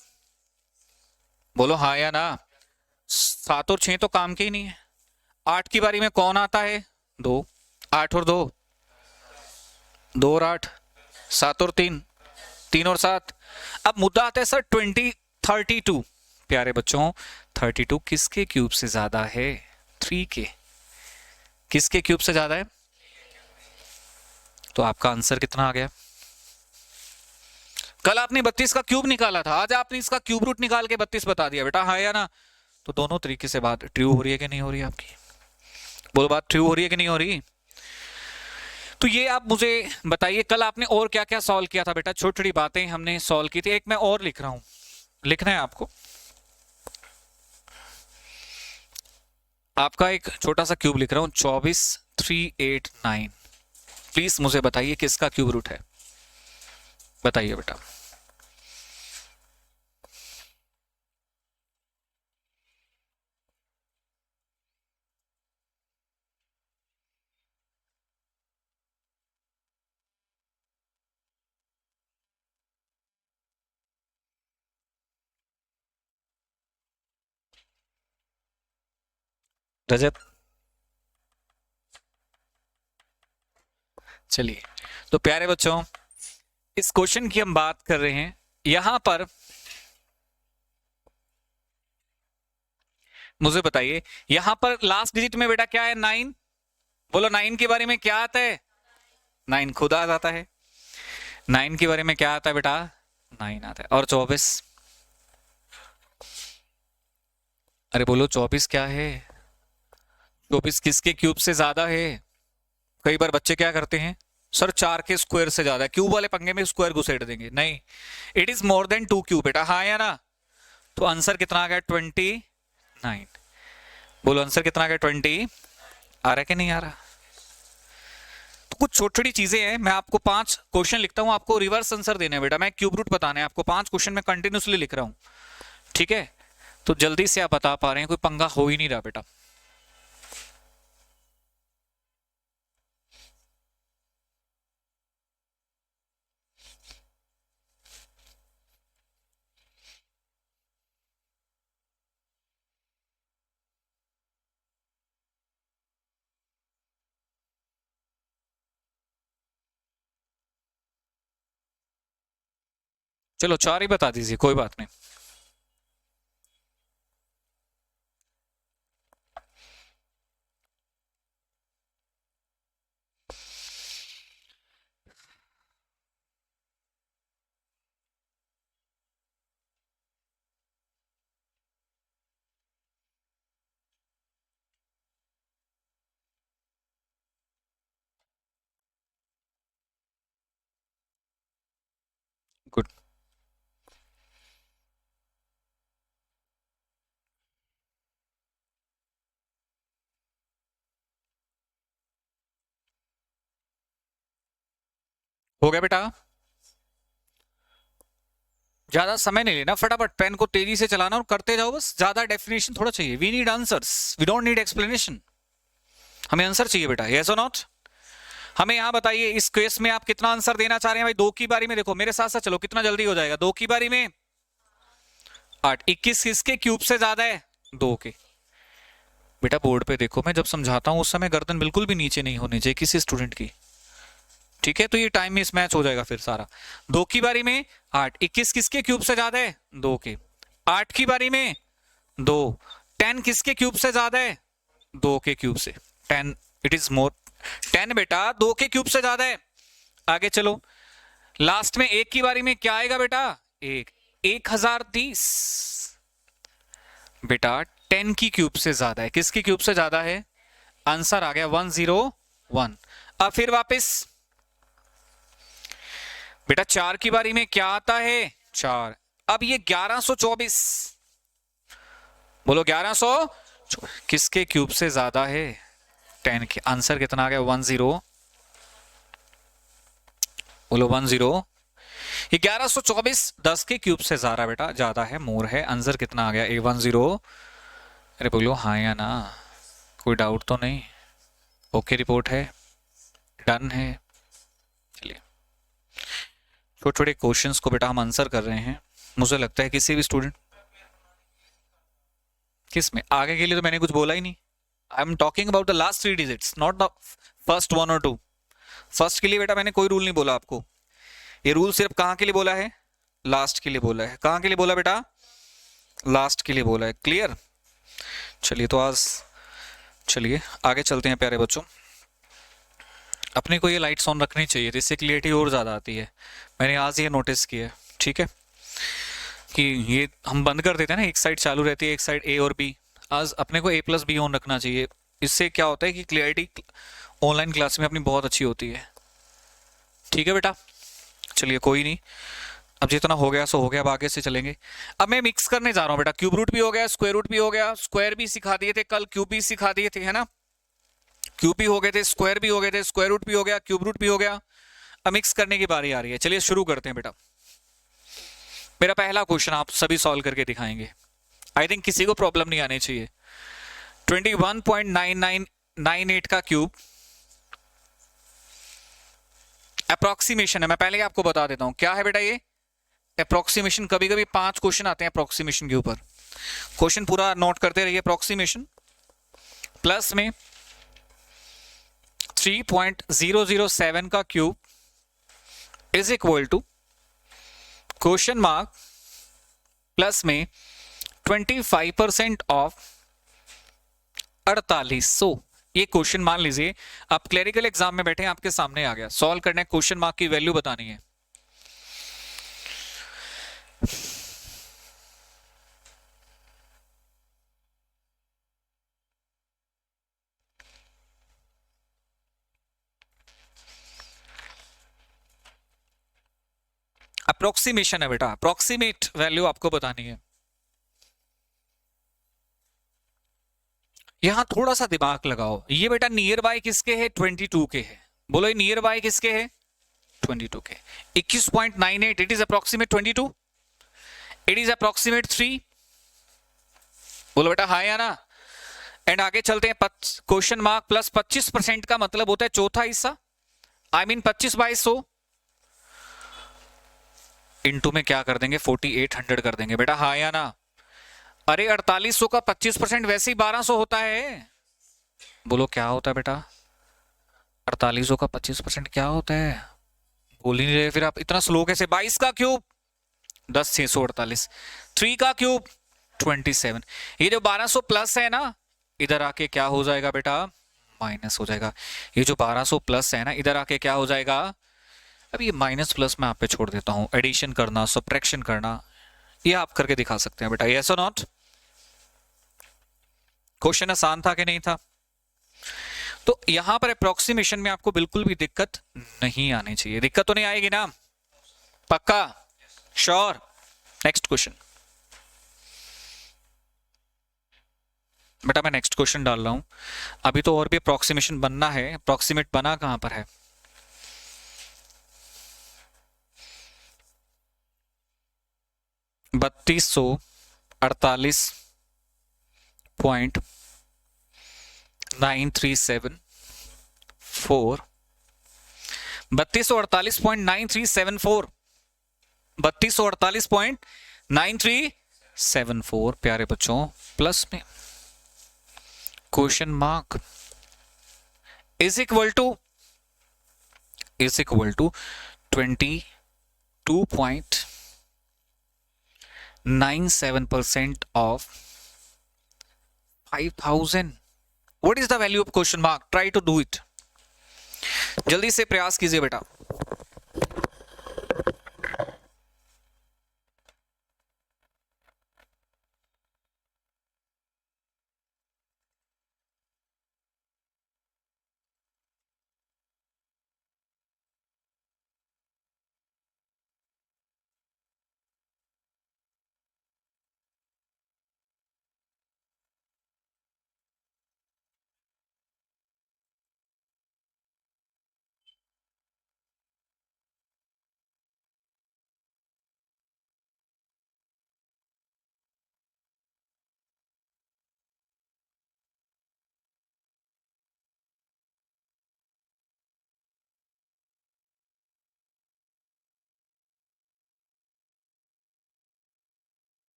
बोलो हाँ या ना। 7 और 6 तो काम के ही नहीं है। 8 की बारी में कौन आता है, 2, 8 और 2, 2 और 8, 7 और 3, 3 और 7। अब मुद्दा आता है सर 32 प्यारे बच्चों, 32 किसके क्यूब से ज्यादा है, 3 के। किसके क्यूब से ज्यादा है, तो आपका आंसर कितना आ गया। कल आपने 32 का क्यूब निकाला था, आज आपने इसका क्यूब रूट निकाल के 32 बता दिया बेटा, हाँ या ना। तो दोनों तरीके से बात ट्रू हो रही है कि नहीं हो रही आपकी, बोलो बात ट्रू हो रही है कि नहीं हो रही। तो ये आप मुझे बताइए कल आपने और क्या क्या सॉल्व किया था बेटा, छोटी छोटी बातें हमने सॉल्व की थी। एक मैं और लिख रहा हूं, लिखना है आपको, आपका एक छोटा सा क्यूब लिख रहा हूं, 24,389। प्लीज मुझे बताइए किसका क्यूब रूट है, बताइए बेटा। रजत, चलिए तो प्यारे बच्चों इस क्वेश्चन की हम बात कर रहे हैं। यहां पर मुझे बताइए, यहां पर लास्ट डिजिट में बेटा क्या है, 9। बोलो 9 के बारे में क्या आता है, 9 खुद आ जाता है। 9 के बारे में क्या आता है बेटा, 9 आता है। और 24, अरे बोलो 24 क्या है, 24 किसके क्यूब से ज्यादा है। कई बार बच्चे क्या करते हैं, सर 4 के स्क्वायर से ज्यादा, क्यूब वाले पंगे में स्क्वायर घुसेड़ देंगे, नहीं, it is more than 2 cube बेटा, हाँ या ना। तो आंसर कितना आ गया, 29। बोलो आंसर कितना आ गया, 20। आ रहा है कि नहीं आ रहा। तो कुछ छोटी छोटी चीजें हैं, मैं आपको 5 क्वेश्चन लिखता हूं, आपको रिवर्स आंसर देने बेटा, मैं क्यूब रूट बताने आपको 5 क्वेश्चन में कंटिन्यूसली लिख रहा हूं, ठीक है। तो जल्दी से आप बता पा रहे हैं, कोई पंगा हो ही नहीं रहा बेटा। चलो 4 ही बता दीजिए, कोई बात नहीं। गुड, हो गया बेटा। ज्यादा समय नहीं लेना, फटाफट पेन को तेजी से चलाना और करते जाओ बस, ज्यादा डेफिनेशन थोड़ा चाहिए। We need answers, we don't need explanation, हमें आंसर चाहिए बेटा, यस और नॉट। हमें यहां बताइए इस केस में आप कितना आंसर देना चाह रहे हैं भाई। 2 की बारी में देखो मेरे साथ साथ चलो, कितना जल्दी हो जाएगा। 2 की बारी में 8, 21 किसके क्यूब से ज्यादा है, 2 के। बेटा बोर्ड पे देखो, मैं जब समझाता हूं उस समय गर्दन बिल्कुल भी नीचे नहीं होनी चाहिए किसी स्टूडेंट की, ठीक है। तो ये टाइम मिस मैच हो जाएगा फिर सारा। 2 की बारी में 8, 21 किसके क्यूब से ज्यादा है, 2 के। 8 की बारी में 2, 10 किसके क्यूब से ज्यादा है, 2 के क्यूब से। 10 इट इज मोर, 10 बेटा 2 के क्यूब से ज्यादा है। आगे चलो, लास्ट में 1 की बारी में क्या आएगा बेटा, 1, 1030 बेटा 10 की क्यूब से ज्यादा है, किसकी क्यूब से ज्यादा है, आंसर आ गया 101। अब फिर वापस बेटा 4 की बारी में क्या आता है, 4। अब ये 1124, बोलो 1100 किसके क्यूब से ज्यादा है, 10 के। आंसर कितना आ गया, 10, बोलो 10। ये 1124 10 के क्यूब से ज्यादा बेटा, ज्यादा है, मोर है। आंसर कितना आ गया, A10। अरे बोलो हाँ या ना, कोई डाउट तो नहीं। ओके रिपोर्ट है, डन है। चलिए छोटे छोटे क्वेश्चंस को बेटा हम आंसर कर रहे हैं। मुझे लगता है किसी भी स्टूडेंट, किस में आगे के लिए तो मैंने कुछ बोला ही नहीं। I am talking about the last 3 digits, not the first 1 और 2। फर्स्ट के लिए बेटा मैंने कोई रूल नहीं बोला आपको। ये रूल सिर्फ कहां के लिए बोला है? लास्ट के लिए बोला है। कहां के लिए बोला बेटा? लास्ट के लिए बोला है। क्लियर? चलिए तो आज चलिए आगे चलते हैं प्यारे बच्चों। अपने को ये लाइट्स ऑन रखनी चाहिए, जिससे क्लियरिटी और ज़्यादा आती है। मैंने आज ये नोटिस किया है, ठीक है, कि ये हम बंद कर देते हैं ना, एक साइड चालू रहती है, एक साइड ए और बी। आज अपने को A+B ऑन रखना चाहिए। इससे क्या होता है कि क्लियरिटी ऑनलाइन क्लास में अपनी बहुत अच्छी होती है। ठीक है बेटा, चलिए कोई नहीं, अब जितना हो गया सो हो गया, अब आगे से चलेंगे। अब मैं मिक्स करने जा रहा हूँ बेटा। क्यूब रूट भी हो गया, स्क्वायर रूट भी हो गया, स्क्वायर भी सिखा दिए थे कल, क्यूब भी सिखा दिए थे, है ना। क्यूब भी हो गए थे, स्क्वायर भी हो गए थे, स्क्वायर रूट भी हो गया, क्यूब रूट भी हो गया। अब मिक्स करने की बारी आ रही है। चलिए शुरू करते हैं बेटा। मेरा पहला क्वेश्चन आप सभी सॉल्व करके दिखाएंगे। आई थिंक किसी को प्रॉब्लम नहीं आनी चाहिए। 21.9998 का क्यूब अप्रोक्सीमेशन है। मैं पहले ही आपको बता देता हूं क्या है बेटा ये अप्रोक्सीमेशन। कभी कभी 5 क्वेश्चन आते हैं अप्रोक्सीमेशन के ऊपर। क्वेश्चन पूरा नोट करते रहिए। अप्रोक्सीमेशन प्लस में 3.007 का cube is equal to question mark plus में 25% ऑफ 4800। ये क्वेश्चन मान लीजिए आप क्लरिकल एग्जाम में बैठे हैं, आपके सामने आ गया, सॉल्व करना है, क्वेश्चन मार्क की वैल्यू बतानी है। अप्रोक्सीमेशन है बेटा, अप्रोक्सीमेट वैल्यू आपको बतानी है। यहां थोड़ा सा दिमाग लगाओ। ये बेटा नियर बाय किसके है? 22 के है। बोलो ये नियर बाय किसके है? 22 के। 21.98 it is approximate 22, it is approximate 3। बोलो बेटा हाँ या ना। एंड आगे चलते हैं। क्वेश्चन मार्क प्लस 25% का मतलब होता है चौथा हिस्सा, आई मीन 25/100 इंटू में क्या कर देंगे? 4800 कर देंगे। बेटा हाँ या ना। अरे 4800 का 25% वैसे ही 1200 होता है। बोलो क्या होता है बेटा? 4800 का 25% क्या होता है? बोल ही नहीं रहे फिर आप, इतना स्लो कैसे? 22 का क्यूब 10,648, 3 का क्यूब 27। ये जो 1200 प्लस है ना, इधर आके क्या हो जाएगा बेटा? माइनस हो जाएगा। ये जो 1200 प्लस है ना, इधर आके क्या हो जाएगा? अब ये माइनस प्लस मैं आप पे छोड़ देता हूं। एडिशन करना, सब्ट्रैक्शन करना, ये आप करके दिखा सकते हैं बेटा। यस और नॉट? क्वेश्चन आसान था कि नहीं था? तो यहां पर अप्रोक्सीमेशन में आपको बिल्कुल भी दिक्कत नहीं आनी चाहिए। दिक्कत तो नहीं आएगी ना? पक्का? श्योर? नेक्स्ट क्वेश्चन बेटा, मैं नेक्स्ट क्वेश्चन डाल रहा हूं। अभी तो और भी अप्रोक्सीमेशन बनना है। अप्रोक्सीमेट बना कहां पर है? $3248.9374, 3248.9374, 3248.9374 प्यारे बच्चों, प्लस में question mark is equal to 22.97% of 5000। What is the value of question mark? Try to do it. जल्दी से प्रयास कीजिए बेटा।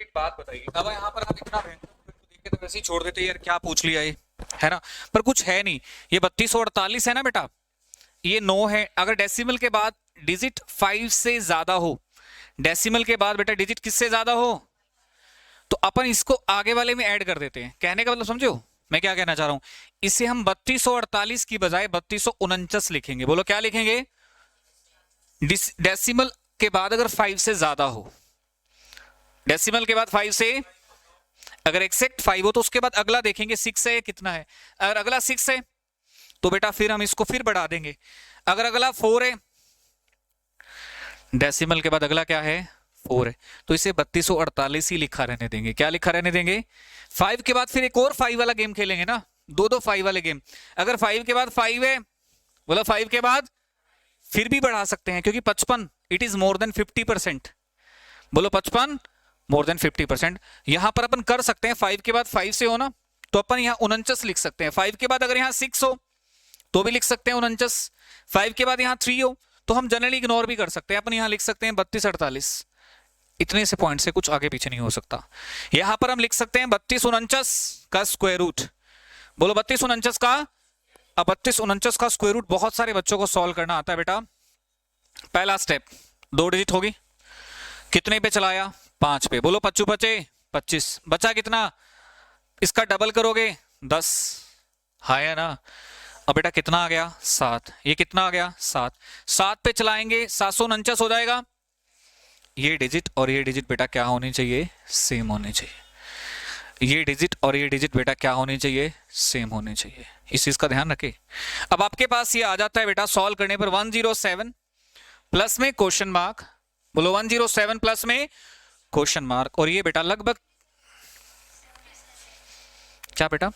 एक बात बताइए, अब यहाँ पर आप इतना देख के तो वैसे ही छोड़ देते यार, क्या पूछ लिया ये, है ना, पर कुछ है नहीं। ये 3248 है ना बेटा, ये 9 है। अगर डेसिमल के बाद डिजिट 5 से ज्यादा हो, डेसिमल के बाद बेटा डिजिट किससे ज्यादा हो, तो अपन इसको आगे वाले में ऐड कर देते हैं। कहने का मतलब समझो मैं क्या कहना चाह रहा हूं, इसे हम 3248 की बजाय 3249 लिखेंगे। बोलो क्या लिखेंगे, डेसिमल के बाद अगर 5 से ज्यादा हो, डेसिमल के बाद 5 से, अगर एक्सेक्ट 5 हो तो उसके बाद अगला देखेंगे 6 है कितना है। अगर अगला 6 है तो बेटा फिर हम इसको फिर बढ़ा देंगे। अगर अगला 4 है, डेसिमल के बाद अगला क्या है 4 है, तो इसे 3248 ही लिखा रहने देंगे। क्या लिखा रहने देंगे, 5 के बाद फिर एक और 5 वाला गेम खेलेंगे ना, दो 5 वाले गेम। अगर 5 के बाद 5 है, बोला 5 के बाद फिर भी बढ़ा सकते हैं, क्योंकि 55 इट इज मोर देन 50%। बोलो 55 मोर देन 50%। यहां पर अपन कर सकते हैं 5 के बाद 5 से हो ना, तो अपन यहां 49 लिख सकते हैं। 5 के बाद अगर यहां 6 हो तो भी लिख सकते हैं 49। 5 के बाद यहां 3 हो तो हम जनरली इग्नोर भी कर सकते हैं, अपन यहां लिख सकते हैं 3248। इतने से पॉइंट से कुछ आगे पीछे नहीं हो सकता। यहां पर हम लिख सकते हैं 3249 का स्क्वायर रूट। बोलो 3249 का, अब 3249 का स्क्वायर रूट बहुत सारे बच्चों को सॉल्व करना आता है बेटा। पहला स्टेप, 2 डिजिट होगी, कितने पे चलाया 5 पे, बोलो 5 बचे 25, बचा कितना, इसका डबल करोगे 10, हाँ या ना। अब बेटा कितना आ गया 7, ये कितना आ गया 7, 7 पे चलाएंगे 749 हो जाएगा। ये डिजिट और ये डिजिट बेटा क्या होनी चाहिए, सेम होने चाहिए। ये डिजिट और ये डिजिट बेटा क्या होनी चाहिए, सेम होने चाहिए। इस चीज का ध्यान रखें। अब आपके पास ये आ जाता है बेटा सॉल्व करने पर 107 प्लस में क्वेश्चन मार्क, बोलो 107 प्लस में क्वेश्चन मार्क, और ये बेटा लगभग क्या बेटा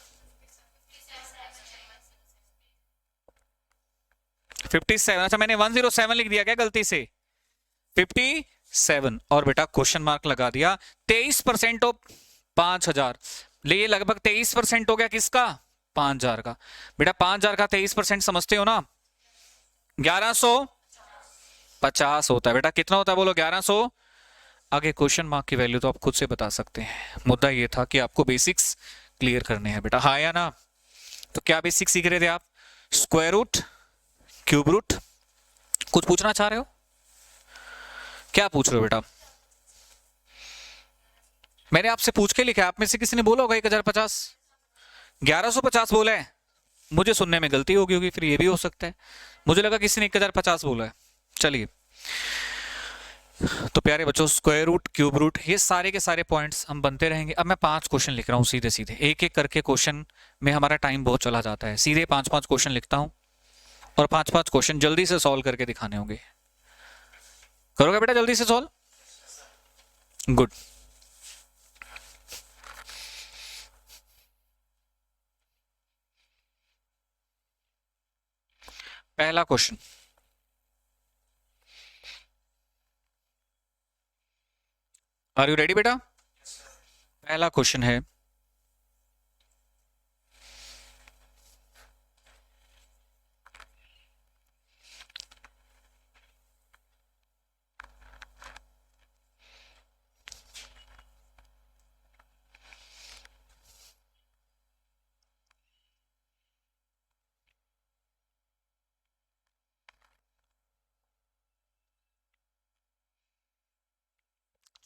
57, अच्छा मैंने 107 लिख दिया क्या गलती से, 57 और बेटा क्वेश्चन मार्क लगा दिया। 23% ऑफ 5000, ये लगभग 23% हो गया किसका, 5000 का। बेटा 5000 का 23% समझते हो ना, 1150 होता है। बेटा कितना होता है बोलो 1100। आगे क्वेश्चन मार्क की वैल्यू तो आप खुद से बता सकते हैं। मुद्दा ये था कि आपको बेसिक्स क्लियर करने हैं बेटा, हाँ या ना। तो क्या बेसिक सीख रहे थे आप, स्क्वायर रूट, क्यूब रूट, कुछ पूछना चाह रहे हो, क्या पूछ रहे हो बेटा। मैंने आपसे पूछ के लिखा, आप में से किसी ने बोला होगा 1050, 1150 बोला है, मुझे सुनने में गलती होगी होगी, फिर ये भी हो सकता है, मुझे लगा किसी ने 1050 बोला है। चलिए तो प्यारे बच्चों, स्क्वायर रूट, क्यूब रूट, ये सारे के सारे पॉइंट्स हम बनते रहेंगे। अब मैं 5 क्वेश्चन लिख रहा हूँ सीधे सीधे, एक एक करके क्वेश्चन में हमारा टाइम बहुत चला जाता है। सीधे 5-5 क्वेश्चन लिखता हूँ और 5-5 क्वेश्चन जल्दी से सॉल्व करके दिखाने होंगे। करोगे बेटा जल्दी से सॉल्व, गुड। पहला क्वेश्चन, आर यू रेडी बेटा। पहला क्वेश्चन है,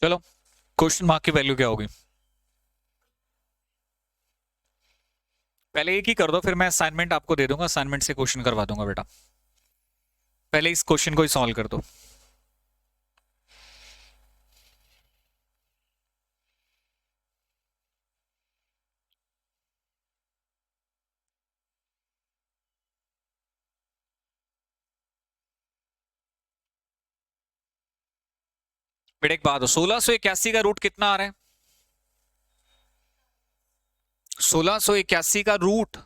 चलो क्वेश्चन मार्क की वैल्यू क्या होगी, पहले एक ही कर दो, फिर मैं असाइनमेंट आपको दे दूंगा, असाइनमेंट से क्वेश्चन करवा दूंगा बेटा। पहले इस क्वेश्चन को ही सॉल्व कर दो। बेटा एक बात हो, 1681 का रूट कितना आ रहा है, 1681 का रूट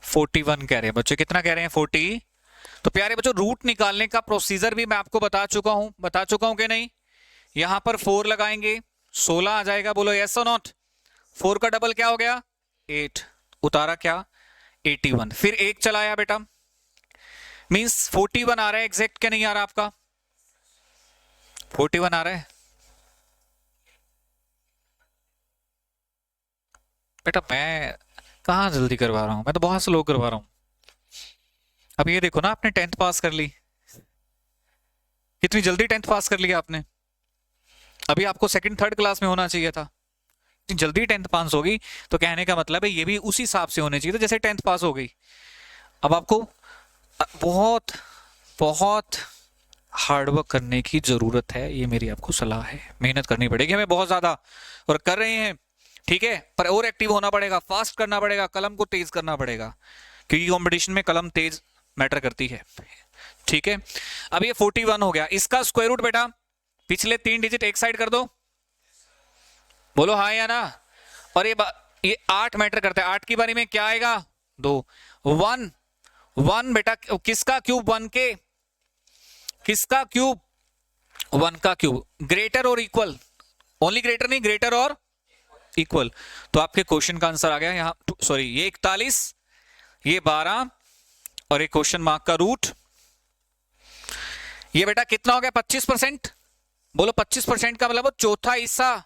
41 कह रहे हैं बच्चे, कितना कह रहे हैं 40। तो प्यारे बच्चों रूट निकालने का प्रोसीजर भी मैं आपको बता चुका हूं कि नहीं। यहां पर 4 लगाएंगे 16 आ जाएगा, बोलो यस और नॉट। 4 का डबल क्या हो गया 8, उतारा क्या 81, फिर 1 चलाया बेटा, मींस 41 आ रहा है एग्जैक्ट, क्या नहीं आ रहा आपका 41 आ रहा है। बेटा मैं कहाँ जल्दी करवा रहा हूँ, मैं तो बहुत स्लो करवा रहा हूँ। अब ये देखो ना, आपने 10th पास कर ली, कितनी जल्दी 10th पास कर लिया आपने। अभी आपको सेकंड थर्ड क्लास में होना चाहिए था, इतनी जल्दी 10th पास होगी। तो कहने का मतलब है ये भी उसी हिसाब से होने चाहिए था जैसे 10th पास हो गई। अब आपको बहुत बहुत हार्डवर्क करने की जरूरत है, ये मेरी आपको सलाह है। मेहनत करनी पड़ेगी हमें बहुत ज्यादा, और कर रहे हैं, ठीक है। पर और एक्टिव होना पड़ेगा, फास्ट करना पड़ेगा, कलम को तेज करना पड़ेगा, क्योंकि कंपटीशन में कलम तेज मैटर करती है, ठीक है। अब ये 41 हो गया, इसका स्क्वायर रूट बेटा पिछले 3 डिजिट एक साइड कर दो, बोलो हाँ या ना। और ये 8 मैटर करता है, 8 की बारी में क्या आएगा, 2। 1 1 बेटा किसका क्यूब, 1 के, किसका क्यूब, 1 का क्यूब, ग्रेटर और इक्वल, ओनली ग्रेटर नहीं, ग्रेटर और इक्वल। तो आपके क्वेश्चन का आंसर आ गया यहाँ, सॉरी ये 41, ये 12, और एक क्वेश्चन मार्क का रूट। ये बेटा कितना हो गया, 25%। बोलो 25% का मतलब चौथा हिस्सा,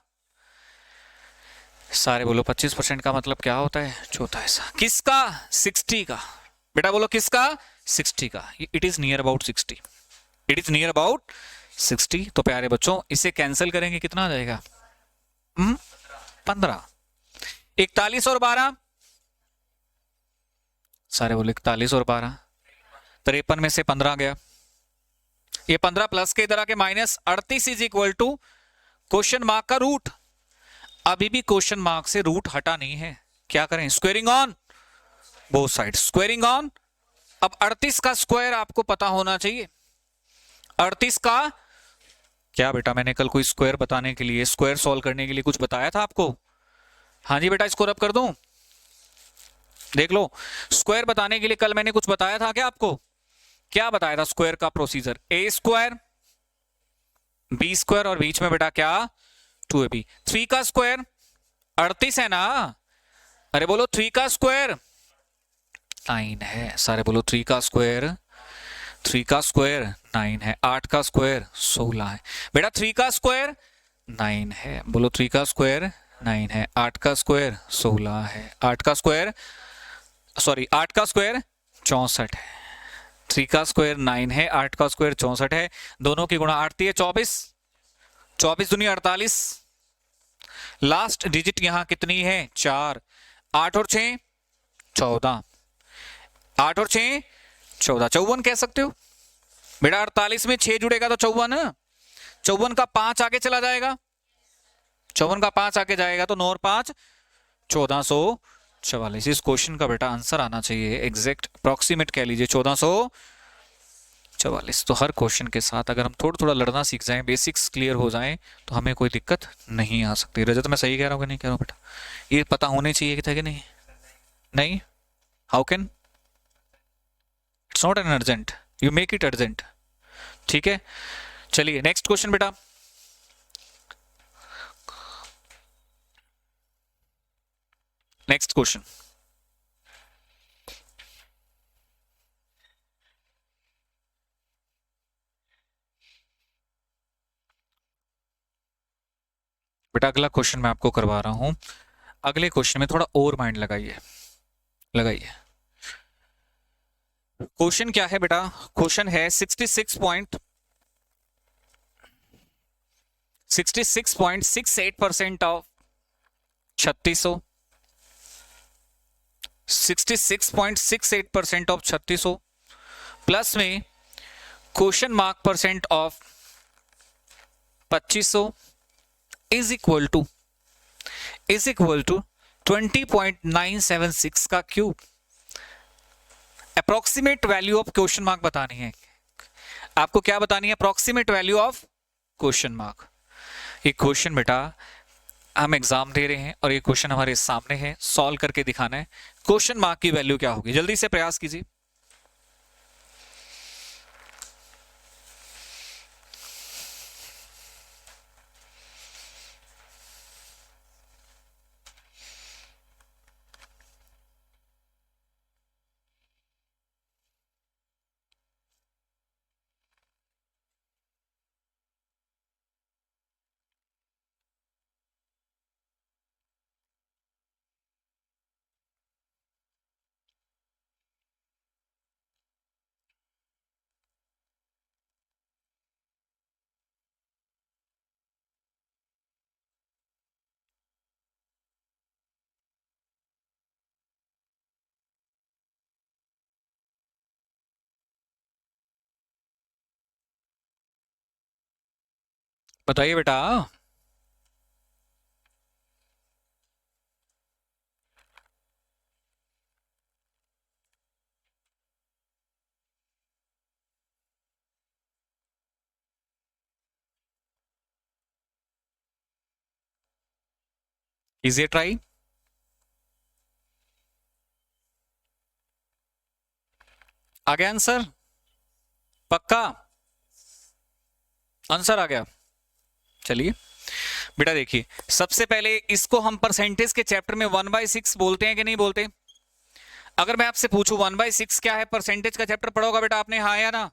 सारे बोलो 25% का मतलब क्या होता है, चौथा हिस्सा। किसका, 60 का। बेटा बोलो किसका, 60 का। It is near about 60, it is near about 60। तो प्यारे बच्चों इसे कैंसिल करेंगे, कितना आ जाएगा, 15। 41 और 12, सारे बोले 41 और 12, 53 में से 15 गया, ये 15 प्लस के इधर आके minus 38 is equal to question mark का रूट। अभी भी क्वेश्चन मार्क से रूट हटा नहीं है, क्या करें, squaring on both side, squaring on. अब 38 का स्क्वायर आपको पता होना चाहिए, 38 का क्या बेटा, मैंने कल कोई स्क्वायर बताने के लिए, स्क्वायर सॉल्व करने के लिए कुछ बताया था आपको। हाँ जी बेटा, इसको रब कर दूं, देख लो, स्क्वायर बताने के लिए कल मैंने कुछ बताया था क्या आपको, क्या बताया था स्क्वायर का प्रोसीजर, ए स्क्वायर बी स्क्वायर और बीच में बेटा क्या, 2ab। 3 का स्क्वायर 38 है ना, अरे बोलो 3 का स्क्वायर 9 है, सारे बोलो 3 का स्क्वायर, 3 का स्क्वायर 9 है, 8 का स्क्वायर 16 है। बेटा 3 का स्क्वायर 9 है, बोलो 3 का स्क्वायर 9 है, 8 का स्क्वायर 16 है, 8 का स्क्वायर, सॉरी 8 का स्क्वायर 64 है। 3 का स्क्वायर 9 है, 8 का स्क्वायर 64 है, दोनों की गुणा 8 है 24, 24 दुनी 48, लास्ट डिजिट यहां कितनी है, 4, 8 और 6 14, 8 और 6 14, 54 कह सकते हो। बेटा 48 में 6 जुड़ेगा तो 54, 54 का 5 आगे चला जाएगा, 54 का 5 आगे जाएगा तो 9 और 5 1444। इस क्वेश्चन का बेटा आंसर आना चाहिए एग्जैक्ट अप्रोक्सीमेट कह लीजिए 1444। तो हर क्वेश्चन के साथ अगर हम थोड़ा थोड़ा लड़ना सीख जाएं, बेसिक्स क्लियर हो जाएं, तो हमें कोई दिक्कत नहीं आ सकती। रजत मैं सही कह रहा हूँ कि नहीं कह रहा हूँ बेटा, ये पता होने चाहिए कि था कि नहीं, नहीं, how can, it's not an urgent, you make it urgent, ठीक है। चलिए नेक्स्ट क्वेश्चन बेटा, नेक्स्ट क्वेश्चन। बेटा अगला क्वेश्चन मैं आपको करवा रहा हूं, अगले क्वेश्चन में थोड़ा और माइंड लगाइए, लगाइए। क्वेश्चन क्या है बेटा, क्वेश्चन है 66.68% ऑफ 3600, 66.68% ऑफ 3600 प्लस में question mark percent of 2500 is equal to 20.976 का cube. Approximate value of question mark बतानी है आपको, क्या बतानी है, approximate value of question mark. ये क्वेश्चन बेटा हम एग्जाम दे रहे हैं और ये क्वेश्चन हमारे सामने है, सॉल्व करके दिखाना है क्वेश्चन मार्क की वैल्यू क्या होगी, जल्दी से प्रयास कीजिए। बताइए बेटा। कीजिए ट्राई। आ गया आंसर? पक्का आंसर आ गया? चलिए बेटा देखिए, सबसे पहले इसको हम परसेंटेज के चैप्टर में 1/6 बोलते हैं कि नहीं बोलते? अगर मैं आपसे पूछूं 1/6 क्या है, परसेंटेज का चैप्टर पढ़ा होगा बेटा आपने, हाँ या ना?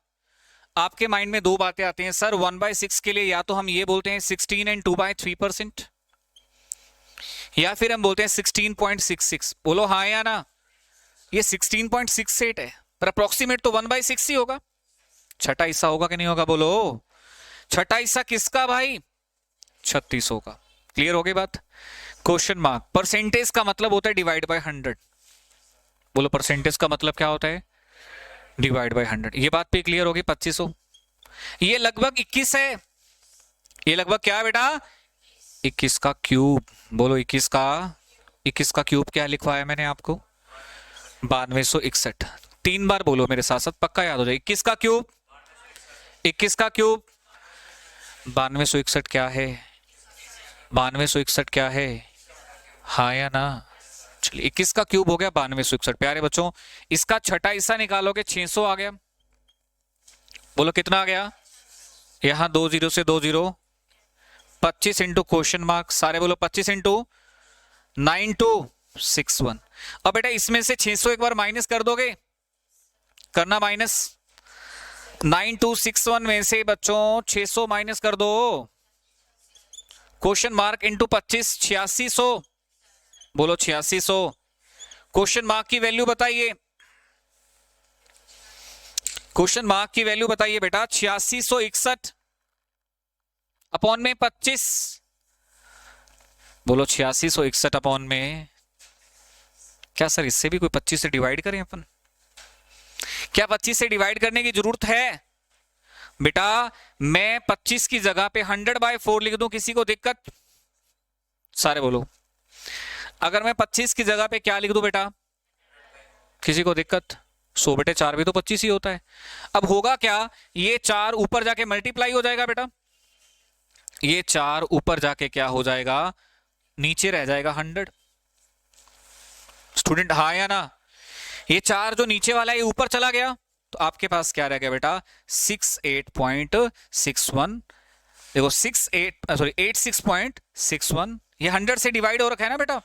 आपके माइंड में दो बातें आती हैं, सर 1/6 के लिए या तो हम ये बोलते हैं 16 and 2/3%, या फिर हम बोलते हैं 16.66। बोलो हाँ या ना? ये 16.68 है, पर अप्रोक्सीमेट तो 1/6 ही होगा। छठा हिस्सा होगा कि नहीं होगा? बोलो छठा हिस्सा किसका भाई? 3600 का। क्लियर हो गई बात? Question mark. परसेंटेज का मतलब होता है डिवाइड बाय 100। बोलो परसेंटेज का मतलब क्या होता है? Divide by 100। ये बात पे क्लियर होगी? 2500 ये लगभग 21 है। ये लगभग क्या है बेटा? 21 का क्यूब। बोलो 21 का क्यूब क्या लिखवाया मैंने आपको? 9261। 3 बार बोलो मेरे साथ साथ, पक्का याद हो जाए। 21 का क्यूब, 21 का क्यूब 9261 क्या है? 9261 क्या है? हाँ या ना? चलिए 21 का क्यूब हो गया 9261। प्यारे बच्चों इसका छठा हिस्सा निकालोगे 600 आ गया। बोलो कितना आ गया? यहां 2 0 से 2 0, 25 इंटू क्वेश्चन मार्क। सारे बोलो 25 इंटू 9261। अब बेटा इसमें से 600 एक बार माइनस कर दोगे, करना माइनस। 9261 में से बच्चों 600 माइनस कर दो, क्वेश्चन मार्क इंटू 25, 8600। बोलो 8600। क्वेश्चन मार्क की वैल्यू बताइए, क्वेश्चन मार्क की वैल्यू बताइए बेटा। 8661 अपॉन में 25। बोलो 8661 अपॉन में, क्या सर इससे भी कोई 25 से डिवाइड करें अपन? क्या 25 से डिवाइड करने की जरूरत है? बेटा मैं 25 की जगह पे 100/4 लिख दूं, किसी को दिक्कत? सारे बोलो। अगर मैं 25 की जगह पे क्या लिख दूं बेटा? किसी को दिक्कत? 100 बेटे 4 भी तो 25 ही होता है। अब होगा क्या, ये 4 ऊपर जाके मल्टीप्लाई हो जाएगा बेटा, ये 4 ऊपर जाके क्या हो जाएगा? नीचे रह जाएगा 100। स्टूडेंट हाँ या ना? ये 4 जो नीचे वाला है ये ऊपर चला गया, तो आपके पास क्या रह गया बेटा? 68.61। देखो 86.61। ये 100 से डिवाइड हो रखा है ना बेटा?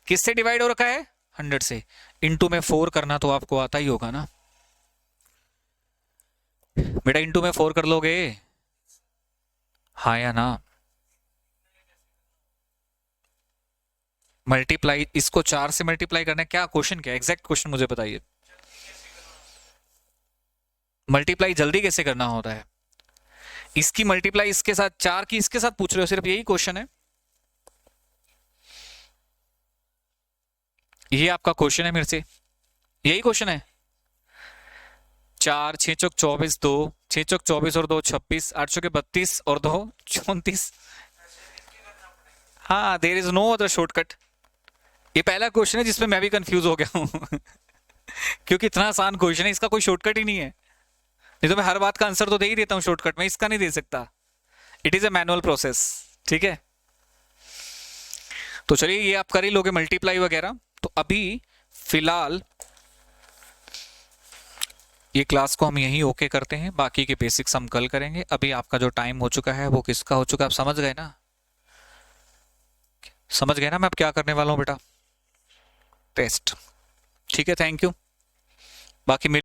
किससे डिवाइड हो रखा है? 100 से। इंटू में 4 करना तो आपको आता ही होगा ना बेटा? इंटू में 4 कर लोगे, हाँ या ना? मल्टीप्लाई, इसको 4 से मल्टीप्लाई करना है। क्या क्वेश्चन, क्या एग्जैक्ट क्वेश्चन मुझे बताइए। मल्टीप्लाई जल्दी कैसे करना होता है? इसकी मल्टीप्लाई इसके साथ, 4 की इसके साथ पूछ रहे हो, सिर्फ यही क्वेश्चन है? ये आपका क्वेश्चन है मेरे से, यही क्वेश्चन है। 4 6 चौक 24, 2 6 चौक 24 और 2 26, 8 चौके 32 और 2 34। हाँ there is no other shortcut. ये पहला क्वेश्चन है जिसमें मैं भी कंफ्यूज हो गया हूं क्योंकि इतना आसान क्वेश्चन है, इसका कोई शॉर्टकट ही नहीं है। नहीं तो मैं हर बात का आंसर तो दे ही देता हूं शॉर्टकट में, इसका नहीं दे सकता। It is a manual process, ठीक है? तो चलिए ये आप कर ही लोगे मल्टीप्लाई वगैरह। तो अभी फिलहाल ये क्लास को हम यहीं ओके करते हैं, बाकी के बेसिक्स हम कल करेंगे। अभी आपका जो टाइम हो चुका है वो किसका हो चुका है, आप समझ गए ना? समझ गए ना मैं अब क्या करने वाला हूं बेटा? टेस्ट। ठीक है, थैंक यू। बाकी